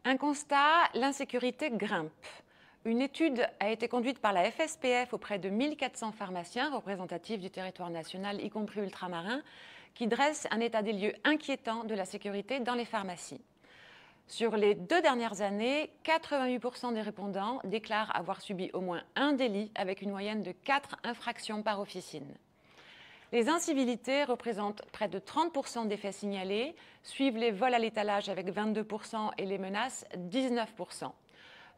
Un constat, l'insécurité grimpe. Une étude a été conduite par la FSPF auprès de 1400 pharmaciens représentatifs du territoire national, y compris ultramarins, qui dresse un état des lieux inquiétant de la sécurité dans les pharmacies. Sur les 2 dernières années, 88% des répondants déclarent avoir subi au moins un délit avec une moyenne de 4 infractions par officine. Les incivilités représentent près de 30% des faits signalés, suivent les vols à l'étalage avec 22% et les menaces 19%.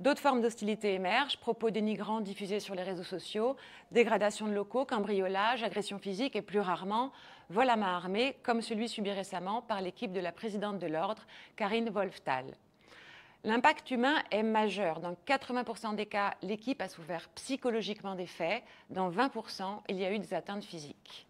D'autres formes d'hostilité émergent, propos dénigrants diffusés sur les réseaux sociaux, dégradation de locaux, cambriolage, agression physique et plus rarement, vol à main armée, comme celui subi récemment par l'équipe de la présidente de l'Ordre, Karine Wolfthal. L'impact humain est majeur. Dans 80% des cas, l'équipe a souffert psychologiquement des faits. Dans 20%, il y a eu des atteintes physiques.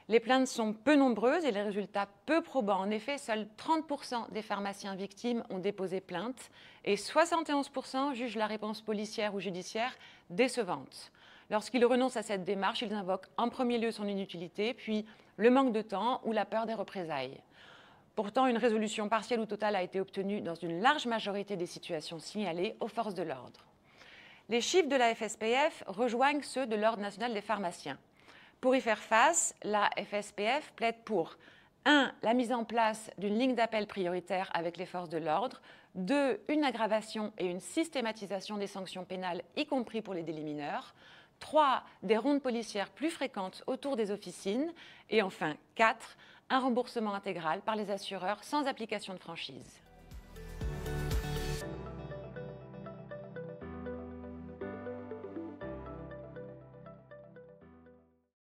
Les plaintes sont peu nombreuses et les résultats peu probants. En effet, seuls 30% des pharmaciens victimes ont déposé plainte et 71% jugent la réponse policière ou judiciaire décevante. Lorsqu'ils renoncent à cette démarche, ils invoquent en premier lieu son inutilité, puis le manque de temps ou la peur des représailles. Pourtant, une résolution partielle ou totale a été obtenue dans une large majorité des situations signalées aux forces de l'ordre. Les chiffres de la FSPF rejoignent ceux de l'Ordre national des pharmaciens. Pour y faire face, la FSPF plaide pour 1. La mise en place d'une ligne d'appel prioritaire avec les forces de l'ordre. 2. Une aggravation et une systématisation des sanctions pénales, y compris pour les délits mineurs. 3. Des rondes policières plus fréquentes autour des officines. Et enfin 4. Un remboursement intégral par les assureurs sans application de franchise.